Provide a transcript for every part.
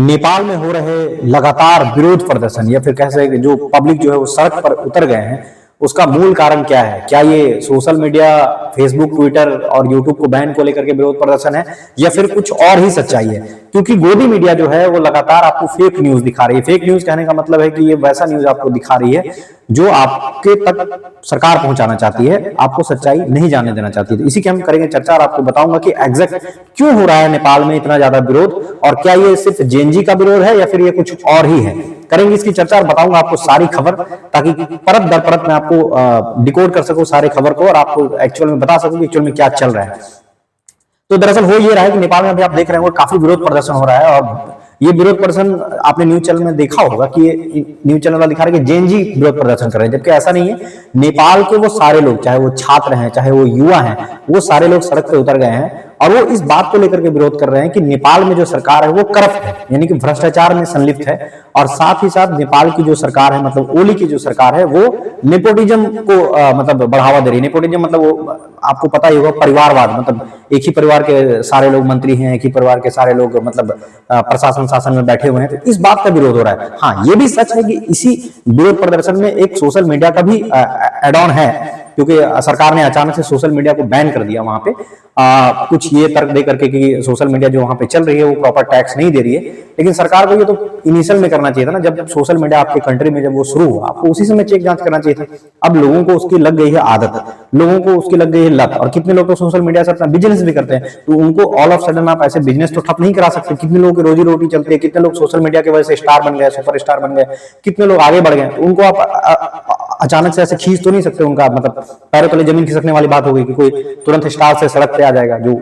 नेपाल में हो रहे लगातार विरोध प्रदर्शन या फिर कह सकते जो पब्लिक जो है वो सड़क पर उतर गए हैं, उसका मूल कारण क्या है? क्या ये सोशल मीडिया, फेसबुक, ट्विटर और यूट्यूब को बैन को लेकर के विरोध प्रदर्शन है या फिर कुछ और ही सच्चाई है? क्योंकि गोदी मीडिया जो है वो लगातार आपको फेक न्यूज दिखा रही है। फेक न्यूज कहने का मतलब है कि ये वैसा न्यूज आपको दिखा रही है जो आपके तक सरकार पहुंचाना चाहती है, आपको सच्चाई नहीं जानने देना चाहती है। तो इसी की हम करेंगे चर्चा और आपको बताऊंगा कि एग्जैक्ट क्यों हो रहा है नेपाल में इतना ज्यादा विरोध, और क्या ये सिर्फ जेएनजी का विरोध है या फिर ये कुछ और ही है। करेंगे इसकी चर्चा और बताऊंगा आपको सारी खबर, ताकि परत दर परत मैं आपको डिकोड कर सकूं सारे खबर को और आपको एक्चुअल में बता सकूं कि एक्चुअल में क्या चल रहा है। तो दरअसल हो ये रहा है कि नेपाल में अभी आप देख रहे हैं काफी विरोध प्रदर्शन हो रहा है, और ये विरोध प्रदर्शन आपने न्यूज चैनल में देखा होगा कि ये न्यूज चैनल वाला दिखा रहे हैं कि जेएनजी विरोध प्रदर्शन कर रहे हैं, जबकि ऐसा नहीं है। नेपाल के वो सारे लोग, चाहे वो छात्र हैं चाहे वो युवा हैं, वो सारे लोग सड़क पे उतर गए हैं और वो इस बात को लेकर के विरोध कर रहे हैं कि नेपाल में जो सरकार है वो करप्ट है, यानी कि भ्रष्टाचार में संलिप्त है। और साथ ही साथ नेपाल की जो सरकार है, मतलब ओली की जो सरकार है, वो नेपोटिज्म को मतलब बढ़ावा दे रही है। नेपोटिज्म मतलब वो आपको पता ही होगा, परिवारवाद, मतलब एक ही परिवार के सारे लोग मंत्री हैं, एक ही परिवार के सारे लोग मतलब प्रशासन शासन में बैठे हुए हैं। तो इस बात का विरोध हो रहा है। हाँ, ये भी सच है कि इसी विरोध प्रदर्शन में एक सोशल मीडिया का भी एड ऑन है, क्योंकि सरकार ने अचानक से सोशल मीडिया को बैन कर दिया वहां पे। कुछ ये तर्क दे करके कि सोशल मीडिया जो वहां पे चल रही है वो प्रॉपर टैक्स नहीं दे रही है। लेकिन सरकार को ये तो इनिशियल में करना चाहिए था ना, जब सोशल मीडिया आपके कंट्री में जब वो शुरू हुआ, आपको उसी समय चेक जांच करना चाहिए था। अब लोगों को उसकी लग गई है आदत, लोगों को उसकी लग गई है लत, और कितने लोग तो सोशल मीडिया से अपना बिजनेस भी करते हैं। तो उनको ऑल ऑफ सडन आप ऐसे बिजनेस तो ठप नहीं करा सकते। कितने लोगों की रोजी रोटी चलती है, कितने लोग सोशल मीडिया की वजह से स्टार बन गए, सुपर स्टार बन गए, कितने लोग आगे बढ़ गए। तो उनको आप अचानक से ऐसे खींच तो नहीं सकते उनका, मतलब पैरों तले जमीन खिसकने वाली बात हो गई कि कोई तुरंत स्टार से सड़क पे आ जाएगा जो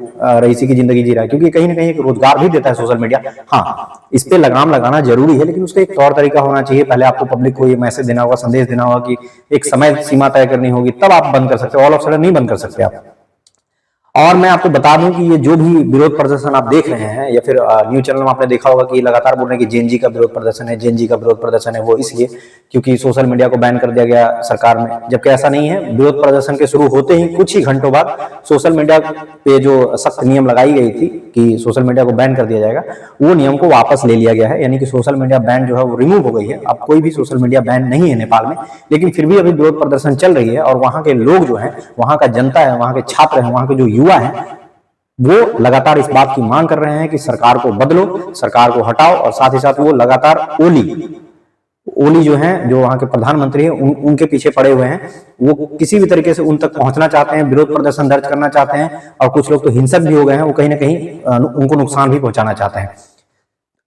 रईसी की जिंदगी जी रहा है, क्योंकि कहीं ना कहीं एक रोजगार भी देता है सोशल मीडिया। हाँ, इस पे लगाम लगाना जरूरी है, लेकिन उसका एक तौर तरीका होना चाहिए। पहले आपको पब्लिक को ये मैसेज देना होगा, संदेश देना होगा कि एक समय सीमा तय करनी होगी, तब आप बंद कर सकते हो। ऑल ऑफ सडन नहीं बंद कर सकते आप। और मैं आपको बता दूं कि ये जो भी विरोध प्रदर्शन आप देख रहे हैं, या फिर न्यूज चैनल में आपने देखा होगा कि लगातार बोल रहे हैं कि जेएनजी का विरोध प्रदर्शन है, जेएनजी का विरोध प्रदर्शन है, वो इसलिए क्योंकि सोशल मीडिया को बैन कर दिया गया सरकार में, जबकि ऐसा नहीं है। विरोध प्रदर्शन के शुरू होते ही कुछ ही घंटों बाद सोशल मीडिया पे जो सख्त नियम लगाई गई थी कि सोशल मीडिया को बैन कर दिया जाएगा, वो नियम को वापस ले लिया गया है। यानी कि सोशल मीडिया बैन जो है वो रिमूव हो गई है। अब कोई भी सोशल मीडिया बैन नहीं है नेपाल में, लेकिन फिर भी अभी विरोध प्रदर्शन चल रही है। और वहां के लोग जो है, वहां का जनता है, वहां के छात्र है, वहां के जो युवा है, वो लगातार इस बात की मांग कर रहे हैं कि सरकार को बदलो, सरकार को हटाओ। और साथ ही साथ वो लगातार ओली जो हैं, जो वहां के प्रधानमंत्री हैं, उनके पीछे पड़े हुए हैं। वो किसी भी तरीके से उन तक पहुंचना चाहते हैं, विरोध प्रदर्शन दर्ज करना चाहते हैं, और कुछ लोग तो हिंसक भी हो गए हैं। वो कहीं ना कहीं उनको नुकसान भी पहुंचाना चाहते हैं।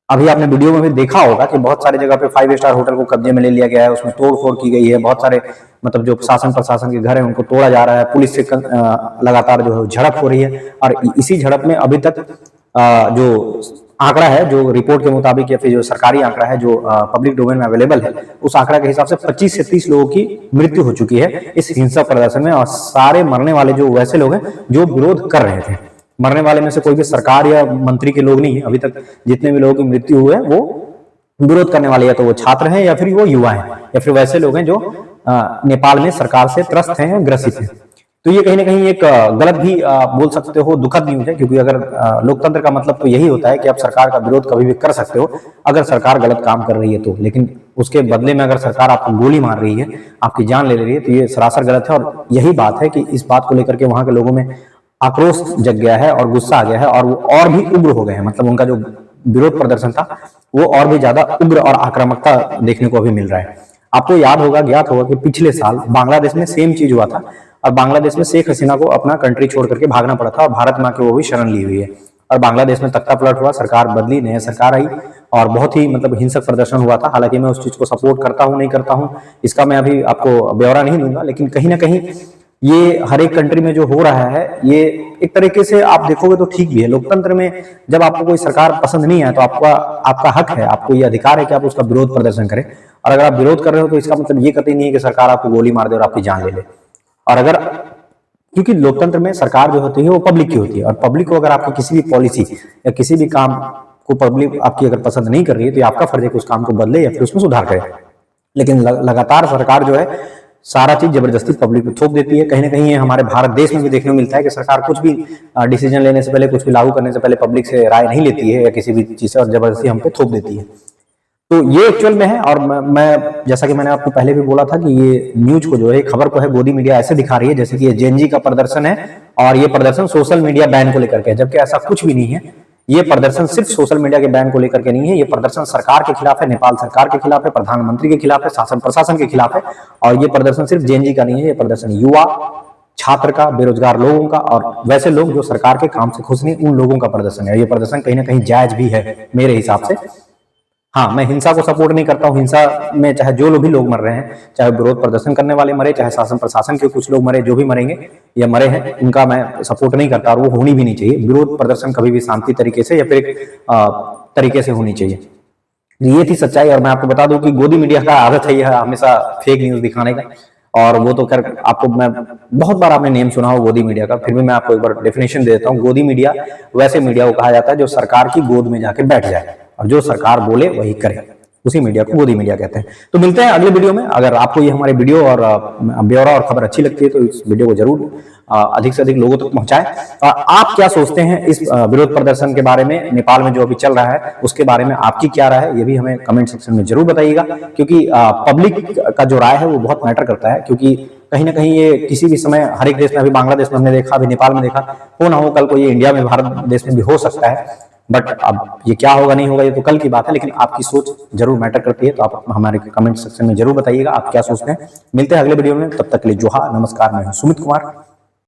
अभी आपने वीडियो में भी देखा होगा कि बहुत सारी जगह पे 5 स्टार होटल को कब्जे में ले लिया गया है, उसमें तोड़फोड़ की गई है। बहुत सारे मतलब जो शासन प्रशासन के घर है उनको तोड़ा जा रहा है, पुलिस से लगातार जो है झड़प हो रही है। और इसी झड़प में अभी तक जो आंकड़ा है, जो रिपोर्ट के मुताबिक या फिर जो सरकारी आंकड़ा है, जो पब्लिक डोमेन में अवेलेबल है, उस आंकड़ा के हिसाब से 25 से 30 लोगों की मृत्यु हो चुकी है इस हिंसक प्रदर्शन में। और सारे मरने वाले जो वैसे लोग हैं जो विरोध कर रहे थे। मरने वाले में से कोई भी सरकार या मंत्री के लोग नहीं है। अभी तक जितने भी लोगों की मृत्यु हुई है वो विरोध करने वाले, या तो वो छात्र हैं, या फिर वो युवा हैं, या फिर वैसे लोग हैं जो नेपाल में सरकार से त्रस्त हैं, ग्रसित हैं। तो ये कहीं ना कहीं एक गलत भी बोल सकते हो, दुखद न्यूज है। क्योंकि अगर लोकतंत्र का मतलब तो यही होता है कि आप सरकार का विरोध कभी भी कर सकते हो अगर सरकार गलत काम कर रही है तो, लेकिन उसके बदले में अगर सरकार आपको गोली मार रही है, आपकी जान ले रही है, तो ये सरासर गलत है। और यही बात है कि इस बात को लेकर के वहां के लोगों में आक्रोश जग गया है और गुस्सा आ गया है, और वो और भी उग्र हो गए हैं। मतलब उनका जो विरोध प्रदर्शन था वो और भी ज्यादा उग्र और आक्रामकता देखने को अभी मिल रहा है। आपको याद होगा, ज्ञात होगा कि पिछले साल बांग्लादेश में सेम चीज हुआ था, और बांग्लादेश में शेख हसीना को अपना कंट्री छोड़ करके भागना पड़ा था, और भारत माँ की वो भी शरण ली हुई है। और बांग्लादेश में तख्ता पलट हुआ, सरकार बदली, नया सरकार आई, और बहुत ही मतलब हिंसक प्रदर्शन हुआ था। हालांकि मैं उस चीज को सपोर्ट करता हूं नहीं करता हूं, इसका मैं अभी आपको ब्यौरा नहीं दूंगा, लेकिन कहीं ना कहीं ये हर एक कंट्री में जो हो रहा है, ये एक तरीके से आप देखोगे तो ठीक भी है। लोकतंत्र में जब आपको कोई सरकार पसंद नहीं है तो आपका हक है, आपको ये अधिकार है कि आप उसका विरोध प्रदर्शन करें। और अगर आप विरोध कर रहे हो तो इसका मतलब ये कतई नहीं है कि सरकार आपको गोली मार दे और आपकी जान ले ले। और अगर, क्योंकि लोकतंत्र में सरकार जो होती है वो पब्लिक की होती है, और पब्लिक को अगर आपकी किसी भी पॉलिसी या किसी भी काम को पब्लिक आपकी अगर पसंद नहीं कर रही है तो आपका फर्ज है कि उस काम को बदले या फिर उसमें सुधार करे। लेकिन लगातार सरकार जो है सारा चीज जबरदस्ती पब्लिक पे थोप देती है। कहीं ना कहीं ये हमारे भारत देश में भी देखने को मिलता है कि सरकार कुछ भी डिसीजन लेने से पहले, कुछ भी लागू करने से पहले पब्लिक से राय नहीं लेती है या किसी भी चीज से, और जबरदस्ती हम पे थोप देती है। तो ये एक्चुअल में है। और मैं जैसा कि मैंने आपको पहले भी बोला था कि ये न्यूज को जो है, खबर को है, गोदी मीडिया ऐसे दिखा रही है जैसे कि ये जेएनजी का प्रदर्शन है और ये प्रदर्शन सोशल मीडिया बैन को लेकर के है, जबकि ऐसा कुछ भी नहीं है। ये प्रदर्शन सिर्फ सोशल मीडिया के बैन को लेकर के नहीं है, ये प्रदर्शन सरकार के खिलाफ है, नेपाल सरकार के खिलाफ है, प्रधानमंत्री के खिलाफ है, शासन प्रशासन के खिलाफ है। और ये प्रदर्शन सिर्फ जेएनजी का नहीं है, ये प्रदर्शन युवा, छात्र का, बेरोजगार लोगों का और वैसे लोग जो सरकार के काम से खुश नहीं, उन लोगों का प्रदर्शन है। ये प्रदर्शन कहीं ना कहीं जायज भी है मेरे हिसाब से। हाँ, मैं हिंसा को सपोर्ट नहीं करता हूँ। हिंसा में चाहे जो भी लोग मर रहे हैं, चाहे विरोध प्रदर्शन करने वाले मरे, चाहे शासन प्रशासन के कुछ लोग मरे, जो भी मरेंगे या मरे हैं, उनका मैं सपोर्ट नहीं करता और वो होनी भी नहीं चाहिए। विरोध प्रदर्शन कभी भी शांति तरीके से या फिर एक तरीके से होनी चाहिए। ये थी सच्चाई। और मैं आपको बता दूं कि गोदी मीडिया का आदत है यह हमेशा फेक न्यूज दिखाने का। और वो तो कर आपको मैं बहुत बार आपने नेम सुना हो गोदी मीडिया का, फिर भी मैं आपको एक बार डेफिनेशन दे देता हूँ। गोदी मीडिया वैसे मीडिया को कहा जाता है जो सरकार की गोद में जाके बैठ जाए और जो सरकार बोले वही करे, उसी मीडिया को गोदी मीडिया कहते हैं। तो मिलते हैं अगले वीडियो में। अगर आपको ये हमारे वीडियो और ब्यौरा और खबर अच्छी लगती है तो इस वीडियो को जरूर अधिक से अधिक लोगों तक पहुंचाएं। और आप क्या सोचते हैं इस विरोध प्रदर्शन के बारे में, नेपाल में जो अभी चल रहा है उसके बारे में आपकी क्या राय है, ये भी हमें कमेंट सेक्शन में जरूर बताइएगा। क्योंकि पब्लिक का जो राय है वो बहुत मैटर करता है। क्योंकि कहीं ना कहीं ये किसी भी समय हर एक देश में, अभी बांग्लादेश में हमने देखा, अभी नेपाल में देखा, हो ना हो कल को ये इंडिया में, भारत देश में भी हो सकता है। बट अब ये क्या होगा नहीं होगा ये तो कल की बात है, लेकिन आपकी सोच जरूर मैटर करती है। तो आप हमारे कमेंट सेक्शन में जरूर बताइएगा आप क्या सोचते हैं। मिलते हैं अगले वीडियो में, तब तक के लिए जोहार, नमस्कार। मैं हूं सुमित कुमार।